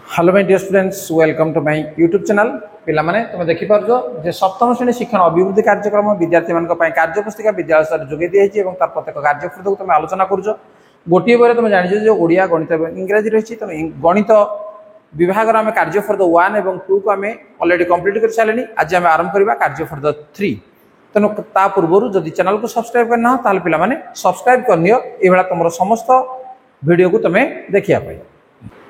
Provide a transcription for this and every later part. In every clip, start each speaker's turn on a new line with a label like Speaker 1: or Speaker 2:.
Speaker 1: Hello my dear students, welcome to my YouTube channel. पिला माने तुम देखि पारजो जे सप्तम श्रेणी शिक्षण अभिवृद्धि कार्यक्रम विद्यार्थी मान कार्य पुस्तिका विद्यालय स्तर जोगे दी है। तार प्रत्येक कार्यक्रम को तुम आलोचना करुछ। गोटे बरे तुम जान जो ओडिया गणित इंग्राजी रही तुम गणित विभाग आम कार्य फॉर द 1 और 2 को आम अलरेडी कंप्लीट कर सारे। आज आम आरंभ करवा कार्य फॉर द 3। तेणु ता पूर्व जदि चैनल को सब्सक्राइब करना ताल पिला माने सब्सक्राइब करनियो। एभला तुम समस्त वीडियो को तुम देखिया पाई।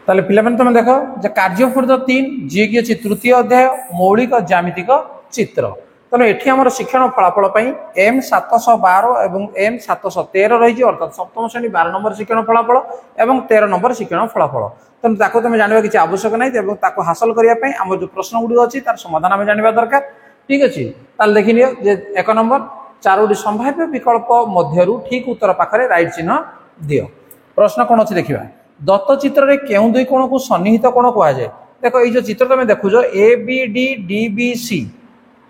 Speaker 1: ताले पिला माने तुम देखो जे कार्य फॉर द 3 जी की अछि तृतीय अध्याय मौलिक ज्यामितिक चित्र। तेणु एठी हमर शिक्षण फलाफल पई एम 712 एवं एम 713 रही अर्थात सप्तम श्रेणी 12 नंबर शिक्षण फलाफल एवं 13 नंबर शिक्षण फलाफल। तेणु ताको तुम जानवा किछि आवश्यक नै एवं ताको हासिल करिया पई हम जो प्रश्न गुडी अछि तार समाधान हम जानवा दरकार। ठीक अछि, ताल देखिनियो जे एक नंबर चारोटी संभाव्य विकल्प मध्यरु ठीक उत्तर पाखरे राइट चिन्ह दियो। प्रश्न कोन अछि देखिबा। दत्त चित्र रे केउ दुई कोण को सन्निहित कोण कहा जाए। देखो ये जो चित्र तुम देखुज A B D D B C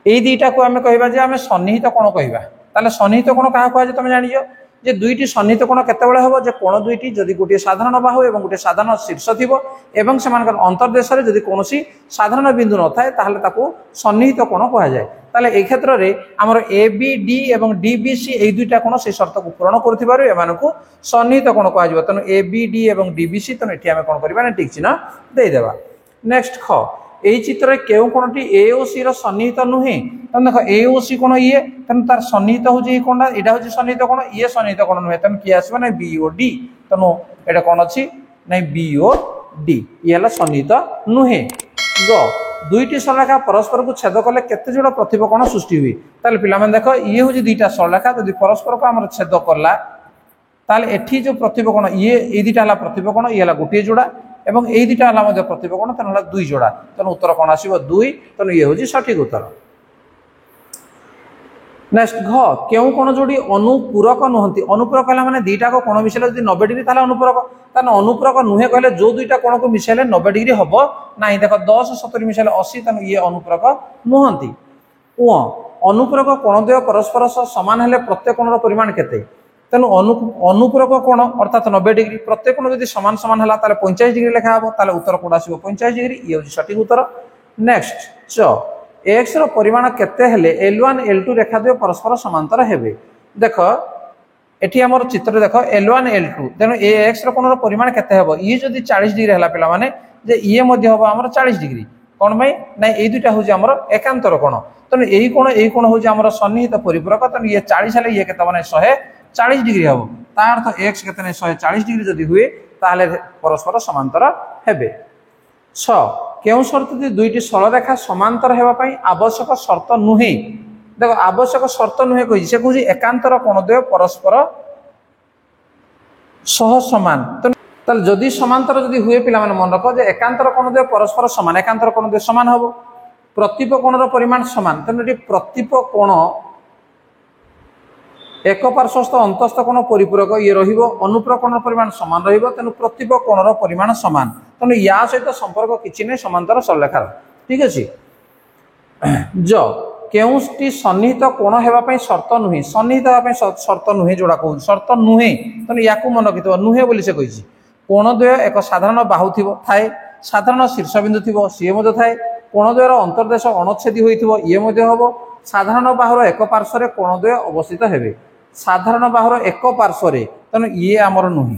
Speaker 1: ये दुईटा को आम कहवा जे आम सन्निहित कोण कहवा। ताले सन्निहित कोण क्या कह तुम जानियो जे दुईटी सन्निहित कोण केतेबेले हबो जे कोण दुईटी जदि गोटे साधारण बाहु एवं गोटे साधारण शीर्ष थिबो एवं सेमानकर अंतर्देश रे जदि कोनोसी साधारण बिंदु न थाए ताहले ताकू सन्निहित कोण कहा जाए। ताले एई क्षेत्र रे हमर ए बी डी एवं डी बी सी एई दुईटा कोण से शर्त को पूर्ण करथिबारु एमानकू सन्निहित कोण कहा जिवो। तनो ए बी डी एवं डी बी सी तनो एठी आमे कोन करबा ना ठीक चिन्ह देई देबा। नेक्स्ट ख एई चित्र रे केउ कोणटी ए ओ सी रो सन्निहित नुहे। तनो देखो ए ओ सी कोण ये तनो तार सन्निहित हो जे कोणटा एडा हो जे सन्निहित कोण ये सन्निहित कोण नुहे। तनो की आसबा ना बी ओ डी। तनो एडा कोण अछि नै बी ओ डी ये हला सन्निहित नुहे। ग दुईटी सरलरेखा परस्पर को छेद कले केते जोड़ प्रतिपकोण सृष्टि हुई। ताले पिला माने देखो ये हो जे दुईटा सरलरेखा जदि परस्पर को हमर छेद करला ताले एठी जो प्रतिपकोण ये ए दुईटा हला प्रतिपकोण ये हला गोटे जोड़ा एवं ए दुईटा हला मध्ये प्रतिपकोण तन हला दुई जोड़ा। तन उत्तर कोन आसीबो 2। तन ये हो जे सठिक उत्तर। नेक्स्ट घ केउ कोण जोड़ी अनुपूरक नुहंती। अनुपूरक हला माने दुईटा को कोण मिसेले जदि 90 डिग्री ताले अनुपूरक। तान अनुपूरक नुहे कहले जो दुईटा कोण को मिसेले 90 डिग्री हबो नाही। देखो 10 70 मिसेले 80 तन ये अनुपूरक नुहंती। उ अनुपूरक कोण द्वय परस्पर समान हेले प्रत्येक कोणर परिमाण केते। तेणु अनुपूरक कोण अर्थात 90 डिग्री प्रत्येक कोण यदि समान समान हला ताले 45 डिग्री लेखा हबो। ताले उत्तर कोड आसीबो 45 डिग्री। ये होजी सठिक उत्तर। नेक्स्ट च x रो परिमाण केते हेले L1 L2 रेखा द्वय परस्पर समांतर हेबे। देखो एठी हमर चित्र देखो L1 L2 तेणु ए x रो कोणर परिमाण केते हेबो। ये जदि 40 डिग्री हला पिला माने जे ये मध्ये हबो हमर 40 डिग्री। कोन भाई नै ए दुटा होजी हमर एकांतर कोण। तेणु एई कोण होजी हमर सन्निहित परिपूरक। तेणु ये 40 हेले ये केते माने 140 डिग्री हबो। ता अर्थ x केते नै 140 डिग्री जदि हुए ताले परस्पर समांतर हेबे। 6 केउ शर्त दि दुईटी सरलरेखा समांतर हेबा पई आवश्यक शर्त नुहे। देखो आवश्यक शर्त नुहे कहि से कहूजी एकांतर कोण द्वय परस्पर सह समान। तल जदि समांतर जदि हुए पिला माने मन रखो जे एकांतर कोण द्वय परस्पर समान एकांतर कोण द्वय समान हबो प्रतीप कोणर परिमाण समान। तने एटी प्रतीप कोण एक पार्श्वस्थ अंतस्थ कोण परिपूरक ये रहिबो अनुपूरक कोणर परिमाण समान रहिबो। तेनु प्रतीप कोणर परिमाण समान। तेनु या सहित संपर्क किछि नै समांतर सरलरेखार। ठीक अछि। ज केउटी सन्निहित कोण हेबा पई शर्त नुहे। सन्निहित हेबा पई शर्त नुहे जोडा कहू शर्त नुहे। तेनु याकू मन रखितो नुहे बोली से कहिछि। कोण द्वय एक साधारण बाहु थिबो थाए साधारण शीर्ष बिंदु थिबो सिए मध्ये थाए कोण द्वयर अंतर्देश अनच्छेदी होइथिबो ये मध्ये हबो। साधारण बाहुर एक पार्श्व रे कोण द्वय अवस्थित हेबे। साधारण बाहुर एक पार्श्व रे तेनु ये आमर नुहे।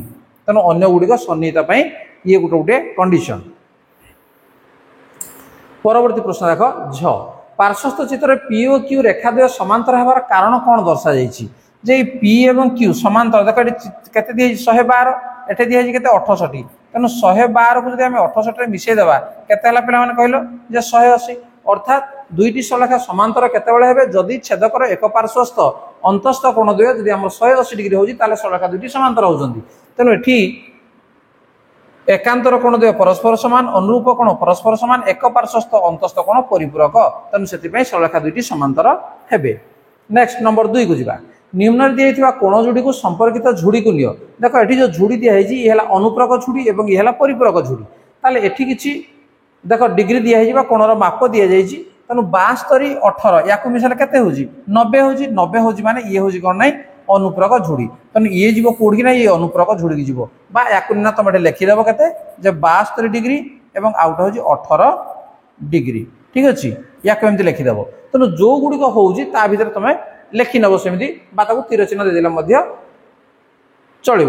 Speaker 1: तेनु अन्य गुडी को सन्निहित पई ये गुटे गुटे कंडीशन। परवर्ती प्रश्न देखो झ पार्श्वस्थ चित्र पी और क्यू रेखा द्वय समांतर हेबार कारण कोन दर्शा जायछि। जे पी एवं क्यू समांतर देखो केते दिए 112 एठे दिए केते 68। तेनु 112 को जदि हम 68 रे मिसै देबा केते हला पिला माने कहलो जे 180। अर्थात दुईटी सरलरेखा समांतर केतेबेले हेबे जदि छेदकर एक पार्श्वस्थ अंतस्थ कोण द्वय जदि हम 180 डिग्री होजी ताले सरलरेखा दुईटी समांतर होजंती। तेनु एठी एकांतर कोण द्वय परस्पर समान अनुरूप कोण परस्पर समान एक पार्श्वस्थ अंतस्थ कोण परिपूरक। तेनु सेति पई सरलरेखा दुईटी समांतर हेबे। नेक्स्ट नंबर 2 को जिबा। निम्न दिया कोण जोड़ी को संपर्कित झुड़ी को नियो। देखो एठी जो झुड़ी दिया है ये हला अनुपूरक झुड़ी एवं ये हला परिपूरक झुड़ी। ताले एठी किछि देखो डिग्री दिया है कोणर माप दिया जायछि। तेणु 72 18 या मिसाले केते होजी 90 होजी 90 होजी माने ये होजी कोन नै अनुपूरक झुड़ी। तेणु ये जीवो कोडी ना ये अनुपूरक झुड़ी की जीवो बा या ना तुम लिखिदेव केते जे 72 डिग्री এবং আউটা হচ্ছে 18 ডিগ্রি ঠিক আছে या एमती लिखिदेव तेणु जो गुड़िक होर तुम लिखि नब सेमती तीर चिन्ह देदेले चलो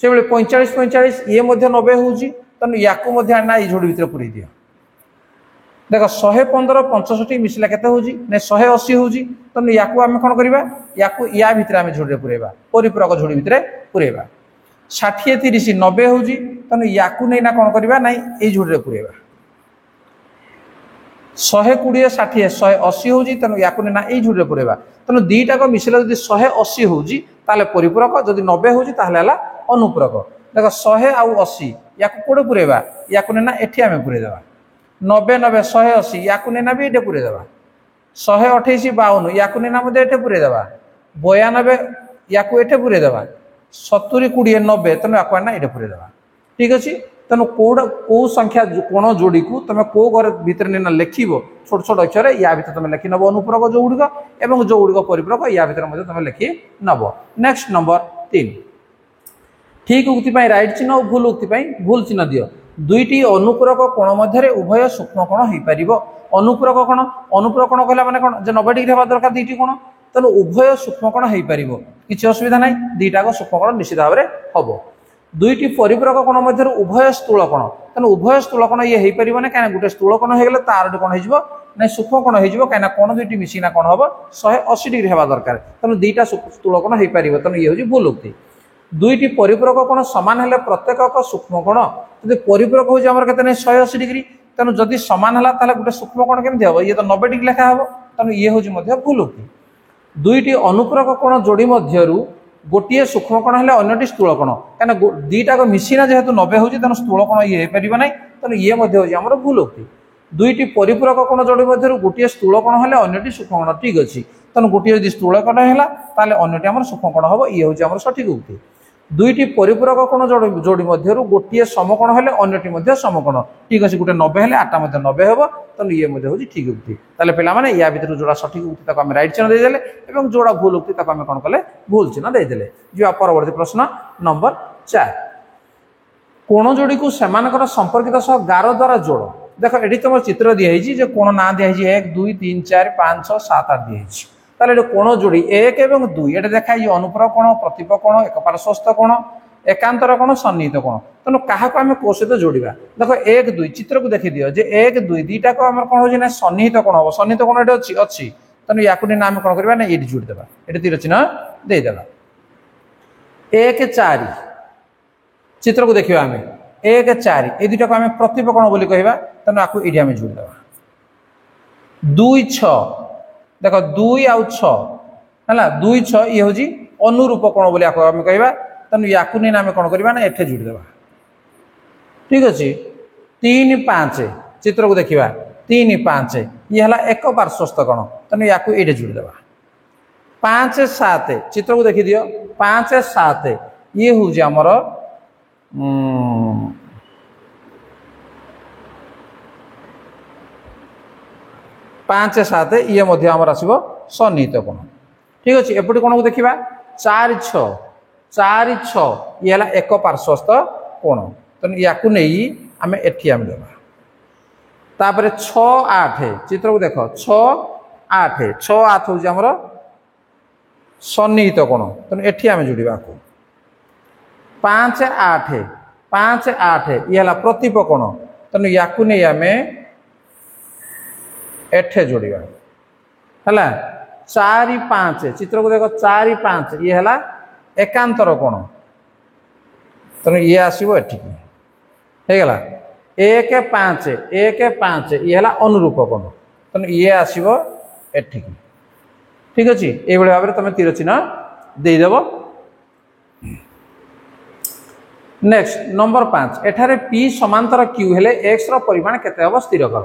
Speaker 1: से 45 45 ये 90 हूँ तेणु या आना ये जोड़ी भितर पूरी दियो देख 115 65 मिसला के 180 हूँ तेणु या कौन करवा या भितर आम झोड़ी पुरेबा परिपूरक झोड़ी भितर पुरेबा 60 30 90 हूँ तेणु या कौन करवा ना ये झोड़ी पुरेबा 120 60 180 हूँ तेणु या ना ये झोड़ी पुरेबा तेणु दीटाक मिसला जो 180 हूँ परिपूरक जदि 90 हूँ अनुपूरक देख 100 आउ 80 या कौटे पुरेबा या ना एठी आम पुरेदेवा 90 90 180 या भी ये पुरेदेवा 128 52 या ये पुरेदेवा 92 या पुरेदेवा 70 20 90 तेणु या आना ये पुरेदेवा ठीक अच्छे तेणु कौटा कौ संख्या कोण जोड़ी को तुम कौ घर भितर लिख छोट छोट अक्षर या भर तुम लिखि नब अनुपूरक जो गुड़िक और जो गुड़िक परिपूरक या भर तुम लिखि नब नेक्स्ट नंबर 3 ठीक उक्ति राइट चिन्ह और भूल उक्ति भूल चिन्ह दियो दुईटी अनुपूरक कोण मध्य उभय सूक्ष्म कोण हो पार अनुपूरक कोण कहला माने कोण जे 90 डिग्री हवा दरकार दुईटी कोण तेणु उभय सूक्ष्म कोण हो पार किसी असुविधा ना दुईटाक सूक्ष्म कोण निश्चित भाव में हम दुईटी परिपूरक कोण मध्य उभय स्थूल कोण तेणु उभय स्थूल कोण ये हो पार ना कहीं गोटे स्थूल कोण हो तार कौन हो ना सूक्ष्म कोण हो कहीं कोण दुईटी मिसिना कौन हम 180 डिग्री हवा दरकार तेणु दुईटा स्थूल कोण हो पार तेणु ये हूँ भूल उक्ति दुईटी परिपूरक कोण सामान हेले प्रत्येक सूक्ष्म कोण यदि परिपूरक हो के 180 डिग्री तेणु जदि सामान है गोटे सूक्ष्म कोण केमती हम ये तो 90 डिग्री लेखा हम तेणु ये हूँ भूल उक्ति दुईटी अनुपूरक कोण जोड़ी मध्यरु गोटे सूक्ष्म कोण है अन्यटी स्थूल कोण कहीं दीटाक मिसिना जेहेतु 90 हूँ तेणु स्थूल कोण ये हो पार ना तेणु ये हूँ भूल उक्ति दुईटी परिपूरक कोण जोड़ी मध्य गोटे स्थूल कोण है अन्यटी सूक्ष्म कोण ठीक अच्छे तेणु गोटे यदि स्थूल कोण है अन्यटी आम सूक्ष्म कोण हम ये हूँ सठिक उक्ति दुईटी परिपूरक कोण जोड़ी मध्य गोटे समकोण है अन्यटी समकोण ठीक अच्छे गोटे 90 है आटा 90 हम तेणु ये हूँ ठीक उक्ति ताले पे या भर जोड़ा सठिक उक्ति आम राइट चिन्ह देदेले और जोड़ा भूल उक्ति आम कौन कले भूल चिन्ह देदेले जो परवर्ती प्रश्न नंबर 4 कोण जोड़ी को सेमानकर संपर्कित सह गार द्वारा जोड़ देख ये तुम चित्र दिखाई कोण ना दिखाई 1 2 3 4 5 6 7 8 दिखाई ताले कोण जोड़ी 1 और 2 ये देखाई अनुपूरक कोण प्रतिप कोण एक पार्श्वस्थ कोण एकांतर कोण सन्निहित कोण तेणु क्या आम कौ सहित जोड़ा देख 1 2 चित्र को देखी दियो जे 1 2 दुईटा को आम कौन हो सन्निहित कोण हम सन्निहित कोण ये अच्छी तेणु या आम कौन करवा ना ये जोड़ीदेवा ये तीर चिन्ह देदेवा 1 4 चित्र को देखा आम 1 4 ये दुईटा को आम प्रतिप कोण बोली कहवा तेणु आपको ये आम जोड़ीदेवा 2 6 देख 2 आउ 6 है 2 6 ये हूँ अनुरूप कोण बोली आम कहवा तेणु या आम कौन करवा ना एठे जोड़ीदेवा ठीक अच्छे 3 5 चित्र को देखा 3 5 ये है एक पार्श्वस्थ कोण तेणु या ये जोड़ीदेवा 5 7 चित्र को देखी दियो 5 7 ये हूँ आमर 5 7 ये आसो सन्निहित कोण ठीक अच्छे एपटे कोण को देखा 4 6 4 6 ये है एक पार्श्वस्थ कोण तेणु या आम एटी आम देवा तापर 6 8 चित्र को देख 6 8 6 8 हूँ आमर सन्निहित कोण तेणु एटी आम जोड़ा 5 8 5 8 ये है प्रतिप कोण तेणु या आम एठे जोड़ा है 4 5 चित्र को देख 4 5 ये है एकांतर कोण तेणु ये आसो एगला 1 5 1 5 ये है अनुरूप कोण तेणु ये आसो एठिक ठीक अच्छे ये भाव में तुम तीर चिन्ह देदेव नेक्स्ट नंबर 5 एठारे पी समांतर क्यू हेले एक्स रो परिमाण केते हम स्थिर कर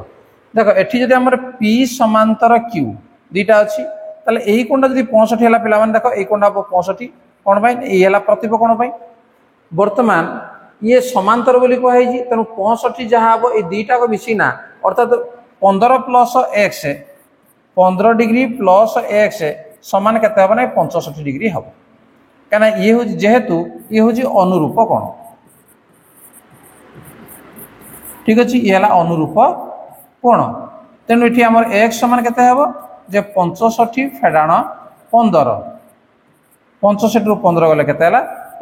Speaker 1: देख एठी जदि हमर पी समांतर क्यू दुईटा अच्छी ताले यही कोणटा जदि 65 है पिला माने देख यही कोणटा 65 कौन पाई ये है प्रतिप कोण पाई वर्तमान ये समांतर बोली कहुई तेणु 65 जहाँ हम ये दुईटा को मिसिना अर्थात 15 plus x 15 degree plus x समान के 65 डिग्री हम कहीं ये हूँ जेहेतु ये हूँ अनुरूप कोण ठीक अच्छे ये अनुरूप कोण तेणु ये आम एक्स समान के 65 फेडाण 15 65 रु 15 गले के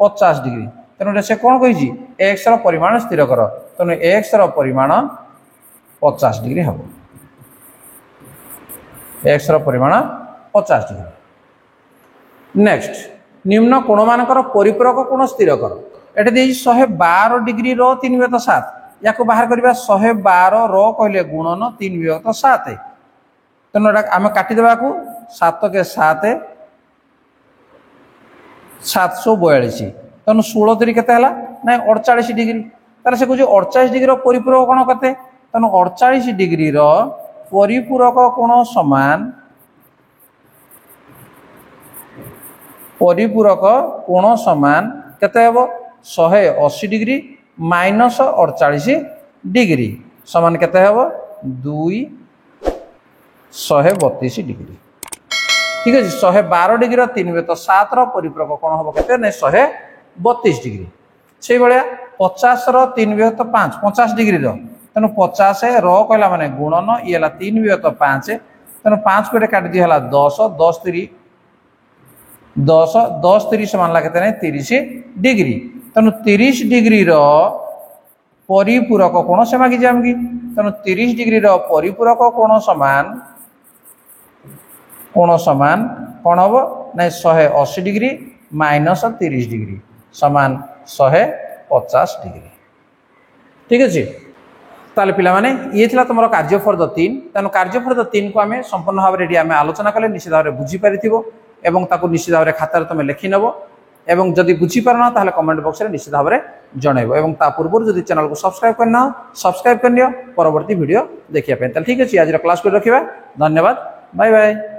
Speaker 1: 50 डिग्री तेणु से कौन कही एक्स परिमाण स्थिर कर तेणु एक्स परिमाण 50 डिग्री हम एक्स परिमाण 50 डिग्री। नेक्स्ट निम्न कोण मानकर परिपूरक कोण स्थिर कर ये 112 डिग्री 3/7 या बाहर करवा 112 कहले गुणन 3/7 तेणु आम काटिदेवा को 7 के 7 742 तेणु 16 3 के ना 48 डिग्री तार से कह 48 डिग्री परिपूरक कोण के तेणु 48 डिग्री परिपूरक कोण समान परिपूरक कोण समान केते हेबो 180 डिग्री माइनस 48 डिग्री समान केते हेबो 232 डिग्री। ठीक है 112 डिग्री 3/7 परिपूरक कोण हेबो केते ने 132 डिग्री से भाया 50 3/5 50 डिग्री तेणु 50 कहला माने गुणन ये 3/5 तेणु 5 को काट दी 10 10 3 10 10 30 समान लगे 30 डिग्री तेणु 30 डिग्री परिपूरक कोण से मागिजे आमकी तेणु 30 डिग्री परिपूरक कोण समान कौन हम ना 180 डिग्री माइनस 30 डिग्री समान 150 डिग्री। ठीक अच्छे ताले पिला माने ये थिला तुम कार्यफर्द 3 तेणु कार्यफर्द 3 को आम संपूर्ण भाव में आम आलोचना कले निश्चित भाव में बुझीपार एवं ताको निश्चित भाव में खातार तुम लिखिनब एवं जदि बुझीपारन ताहले कमेंट बॉक्स में निश्चित भाव में जनइब एवं ता पूर्व जदि चैनल को सब्सक्राइब करना सब्सक्राइब कर परवर्ती वीडियो देखिए। ठीक अच्छे आज क्लास को रखिए। धन्यवाद। Bye bye.